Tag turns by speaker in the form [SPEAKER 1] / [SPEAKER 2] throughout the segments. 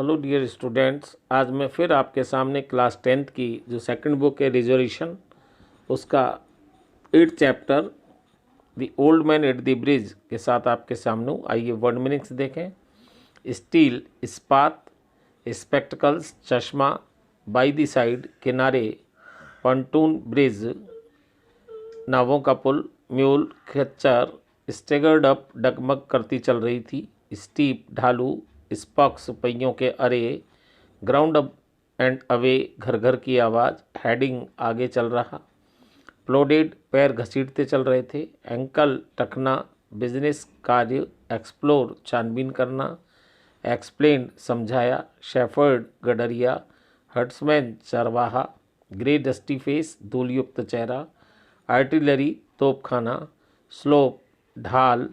[SPEAKER 1] Hello dear students, आज मैं फिर आपके सामने क्लास 10th की जो सेकंड बुक है रिजोल्यूशन उसका 8th chapter the old man at the bridge के साथ आपके सामने हूँ। आइए वर्ड मीनिंग्स देखें। स्टील, इस्पात, स्पेक्टिकल्स, चश्मा, बाई द साइड, किनारे, पंटून, ब्रिज, नावों का पुल, म्यूल, खच्चर, स्टेगर्ड अप, डगमग करती चल रही थी, स्टीप, ढालू, स्पॉक्स, पहियों के अरे, ग्राउंड अप एंड अवे, घर घर की आवाज़, हेडिंग, आगे चल रहा, प्लोडेड, पैर घसीटते चल रहे थे, एंकल, टखना, बिजनेस, कार्य, एक्सप्लोर, छानबीन करना, एक्सप्लेन, समझाया, शेफर्ड, गडरिया, हर्ट्समैन, चरवाहा, ग्रे डस्टी फेस, धूलयुक्त चेहरा, आर्टिलरी, तोपखाना, स्लोप, ढाल,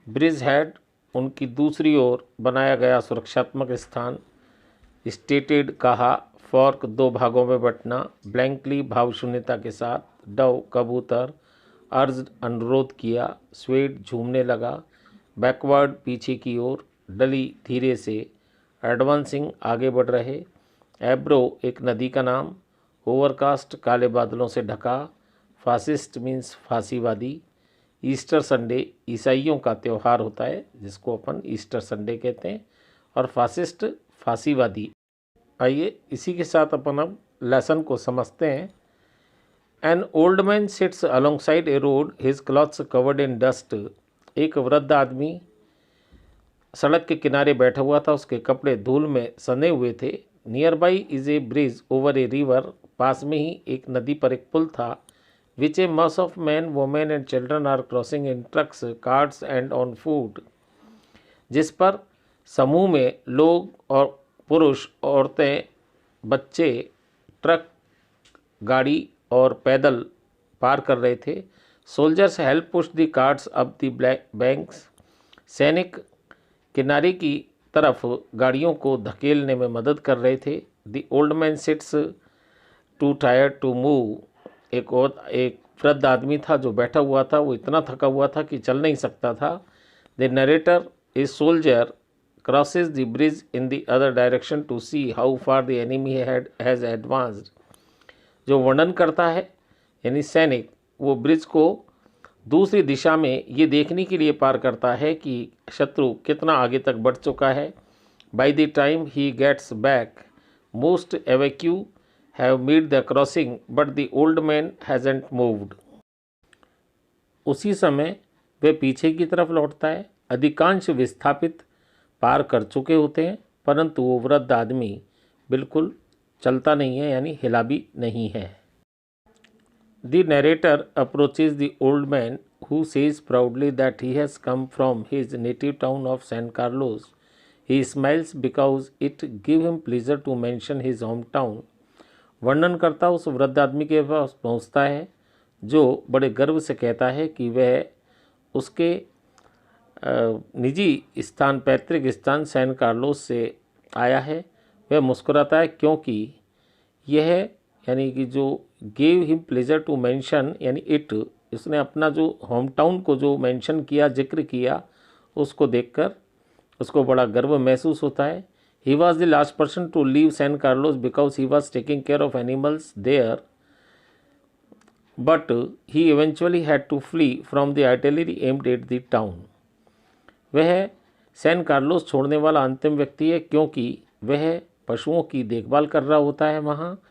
[SPEAKER 1] ब्रिज हेड, उनकी दूसरी ओर बनाया गया सुरक्षात्मक स्थान, स्टेटेड, कहा, फॉर्क, दो भागों में बंटना, ब्लैंकली, भावशून्यता के साथ, डव, कबूतर, अर्ज, अनुरोध किया, स्वेड, झूमने लगा, बैकवर्ड, पीछे की ओर, डली, धीरे से, एडवांसिंग, आगे बढ़ रहे, एब्रो, एक नदी का नाम, ओवरकास्ट, काले बादलों से ढका, फासिस्ट मीन्स फांसीवादी, ईस्टर संडे, ईसाइयों का त्यौहार होता है जिसको अपन ईस्टर संडे कहते हैं, और फासिस्ट, फांसीवादी। आइए इसी के साथ अपन अब लेसन को समझते हैं। An old man sits alongside a road, his clothes covered in dust. एक वृद्ध आदमी सड़क के किनारे बैठा हुआ था, उसके कपड़े धूल में सने हुए थे। Nearby is a bridge over a river, पास में ही एक नदी पर एक पुल था, which a mass of men, women and children are crossing in trucks, carts and on foot, जिस पर समूह में लोग और पुरुष, औरतें, बच्चे, ट्रक, गाड़ी और पैदल पार कर रहे थे। Soldiers help push the carts up the banks, सैनिक किनारे की तरफ गाड़ियों को धकेलने में मदद कर रहे थे। The old man sits too tired to move, एक वृद्ध आदमी था जो बैठा हुआ था, वो इतना थका हुआ था कि चल नहीं सकता था। The narrator, a soldier, crosses the bridge in the other direction to see how far the enemy has advanced. जो वर्णन करता है यानी सैनिक, वो ब्रिज को दूसरी दिशा में ये देखने के लिए पार करता है कि शत्रु कितना आगे तक बढ़ चुका है। By the time he gets back, most evacuees have made the crossing but the old man hasn't moved। उसी समय वे पीछे की तरफ लौटता है। अधिकांश विस्थापित पार कर चुके होते हैं, परंतु वो वृद्ध आदमी बिल्कुल चलता नहीं है, यानी हिला भी नहीं है। The narrator approaches the old man who says proudly that he has come from his native town of San Carlos. He smiles because it gives him pleasure to mention his hometown। वर्णनकर्ता उस वृद्ध आदमी के पास पहुंचता है जो बड़े गर्व से कहता है कि वह उसके निजी स्थान, पैतृक स्थान सैन कार्लोस से आया है। वह मुस्कुराता है क्योंकि यह यानी कि जो gave him pleasure to mention यानी इट, उसने अपना जो होम टाउन को जो मेंशन किया, जिक्र किया, उसको देखकर उसको बड़ा गर्व महसूस होता है। He was the last person to leave San Carlos because he was taking care of animals there, but he eventually had to flee from the artillery aimed at the town। वह सैन कार्लोस छोड़ने वाला अंतिम व्यक्ति है क्योंकि वह पशुओं की देखभाल कर रहा होता है वहाँ,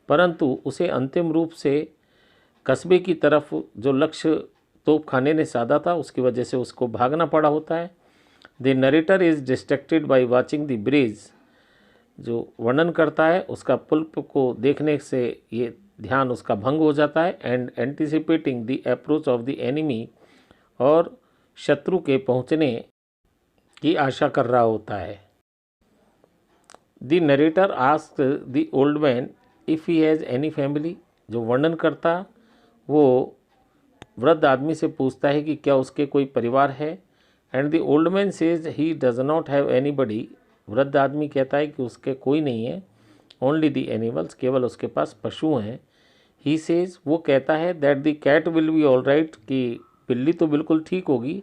[SPEAKER 1] परंतु उसे अंतिम रूप से कस्बे की तरफ जो लक्ष्य तोपखाने ने साधा था उसकी वजह से उसको भागना पड़ा होता है। The narrator is distracted by watching the bridge, जो वर्णन करता है उसका पुल को देखने से ये ध्यान उसका भंग हो जाता है। And anticipating the approach of the enemy, और शत्रु के पहुंचने की आशा कर रहा होता है। The narrator asked the old man if he has any family, जो वर्णन करता वो वृद्ध आदमी से पूछता है कि क्या उसके कोई परिवार है। And the old man says he does not have anybody, वृद्ध आदमी कहता है कि उसके कोई नहीं है। ओनली द एनिमल्स, केवल उसके पास पशु हैं। ही सेज, वो कहता है that the cat will be all right, कि बिल्ली तो बिल्कुल ठीक होगी।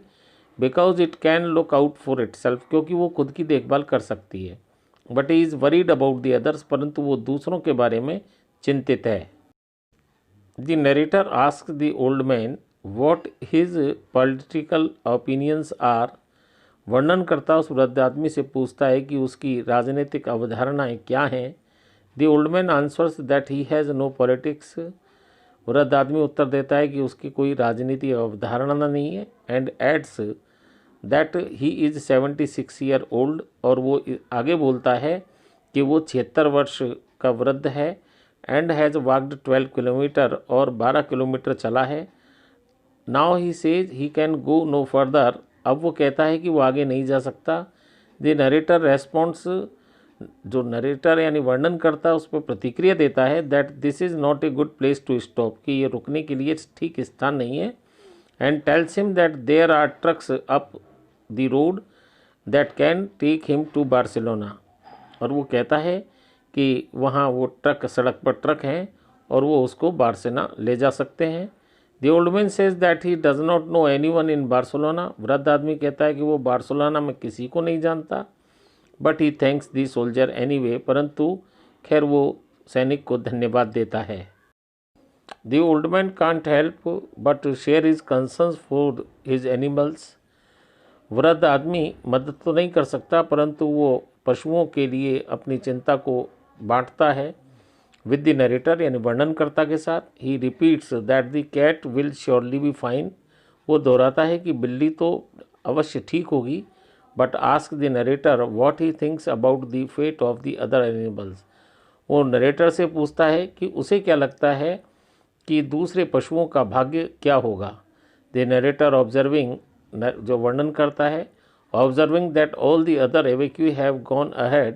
[SPEAKER 1] Because it can look out for itself, क्योंकि वो खुद की देखभाल कर सकती है। But he is worried about the others, परंतु वो दूसरों के बारे में चिंतित है। The narrator ask the old man what his political opinions are. वर्णनकर्ता उस वृद्ध आदमी से पूछता है कि उसकी राजनीतिक अवधारणाएं क्या हैं। The old man answers that he has no politics. वृद्ध आदमी उत्तर देता है कि उसकी कोई राजनीतिक अवधारणा नहीं है। And adds that he is 76 year old, और वो आगे बोलता है कि वो 76 वर्ष का वृद्ध है। एंड हैज़ वॉकड 12 किलोमीटर, और 12 किलोमीटर चला है। Now he says he can go no further, अब वो कहता है कि वो आगे नहीं जा सकता। द नरेटर रेस्पॉन्ड्स, जो नरेटर यानी वर्णन करता है उस पर प्रतिक्रिया देता है that this is not a good place to stop, कि ये रुकने के लिए ठीक स्थान नहीं है। And tells him that there are trucks up the road that can take him to Barcelona, और वो कहता है कि वहाँ वो ट्रक, सड़क पर ट्रक हैं और वो उसको बार्सिलोना ले जा सकते हैं। The old man says that he does not know any one in Barcelona. वृद्ध आदमी कहता है कि वो बार्सिलोना में किसी को नहीं जानता। But he thanks the soldier any way, परंतु खैर वो सैनिक को धन्यवाद देता है। The old man can't help but share his concerns for his animals. वृद्ध आदमी मदद तो नहीं कर सकता, परंतु वो पशुओं के लिए अपनी चिंता को बांटता है विद द नरेटर, यानी वर्णनकर्ता के साथ। He repeats that the cat will surely be fine. वो दोहराता है कि बिल्ली तो अवश्य ठीक होगी। But ask the narrator what he thinks about the fate of the other animals. वो नरेटर से पूछता है कि उसे क्या लगता है कि दूसरे पशुओं का भाग्य क्या होगा। द नरेटर ऑब्जर्विंग, जो वर्णन करता है, observing that all the other evacuees have gone ahead,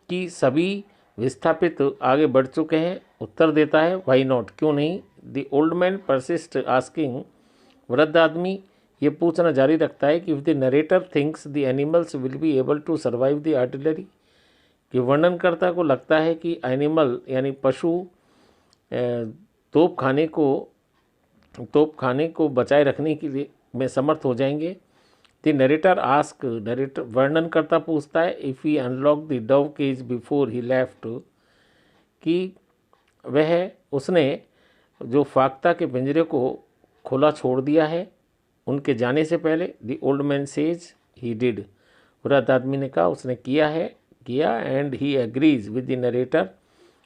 [SPEAKER 1] कि सभी विस्थापित आगे बढ़ चुके हैं, उत्तर देता है व्हाई नॉट, क्यों नहीं। The old man persist asking, वृद्ध आदमी ये पूछना जारी रखता है कि if the narrator thinks the animals will be able to survive the artillery, कि वर्णनकर्ता को लगता है कि एनिमल यानी पशु तोप खाने को बचाए रखने के लिए में समर्थ हो जाएंगे। द नरेटर आस्क, नरेटर वर्णनकर्ता पूछता है if he unlock the dove cage before he left, कि उसने जो फाख्ता के पिंजरे को खुला छोड़ दिया है उनके जाने से पहले। The old man says he did, वृद्ध आदमी ने कहा उसने किया। And he agrees with the narrator,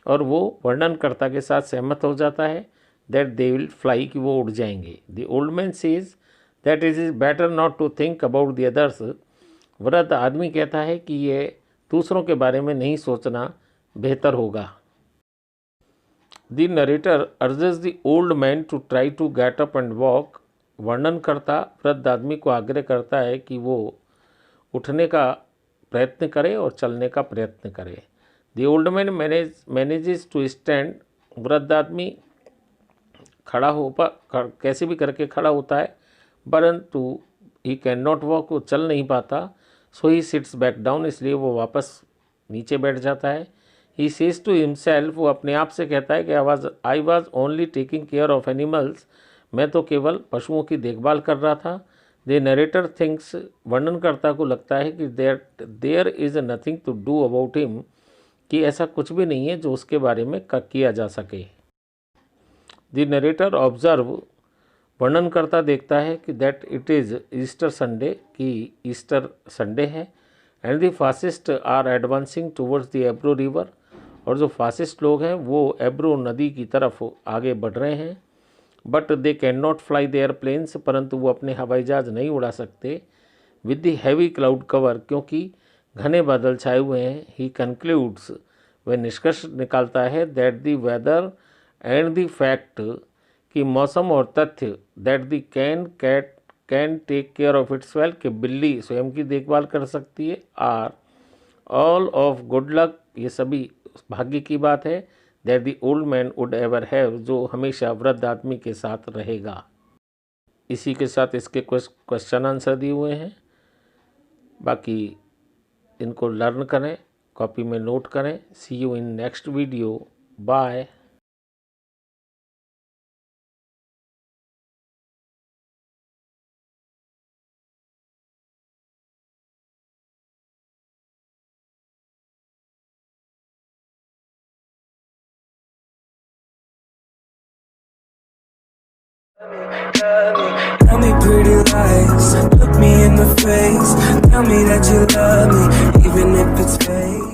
[SPEAKER 1] और वो वर्णनकर्ता के साथ सहमत हो जाता है दैट दे विल फ्लाई, कि वो उड़ जाएंगे। The old man says that it is better not to think about the others. वृद्ध आदमी कहता है कि ये दूसरों के बारे में नहीं सोचना बेहतर होगा। The narrator urges the old man to try to get up and walk. वर्णनकर्ता वृद्ध आदमी को आग्रह करता है कि वो उठने का प्रयत्न करे और चलने का प्रयत्न करे। The old man manages to stand. वृद्ध आदमी कैसे भी करके खड़ा होता है, परंतु ही कैन नॉट वॉक, वो चल नहीं पाता। सो ही सिट्स बैक डाउन, इसलिए वो वापस नीचे बैठ जाता है। ही सेज टू हिमसेल्फ, वो अपने आप से कहता है कि I was only taking care of animals, मैं तो केवल पशुओं की देखभाल कर रहा था। द नरेटर थिंक्स, वर्णनकर्ता को लगता है कि there is nothing to do about him, कि ऐसा कुछ भी नहीं है जो उसके बारे में किया जा सके। द नरेटर ऑब्जर्व, वर्णनकर्ता देखता है कि that it is Easter Sunday, कि ईस्टर संडे है। And the fascists are advancing towards the Ebro river, और जो फासिस्ट लोग हैं वो एब्रो नदी की तरफ आगे बढ़ रहे हैं। But they can not fly the airplanes, परंतु वो अपने हवाई जहाज़ नहीं उड़ा सकते with the heavy cloud cover, क्योंकि घने बादल छाए हुए हैं। ही कंक्लूड्स, वह निष्कर्ष निकालता है that the weather and the fact, कि मौसम और तथ्य, that the cat can take care of itself, कि बिल्ली स्वयं की देखभाल कर सकती है, are all of good luck, ये सभी भाग्य की बात है, that the old man would ever have, जो हमेशा वृद्ध आदमी के साथ रहेगा। इसी के साथ इसके क्वेश्चन आंसर दिए हुए हैं, बाकी इनको लर्न करें, कॉपी में नोट करें। See you in next video, bye.
[SPEAKER 2] Tell me pretty lies, look me in the face. Tell me that you love me, even if it's fake.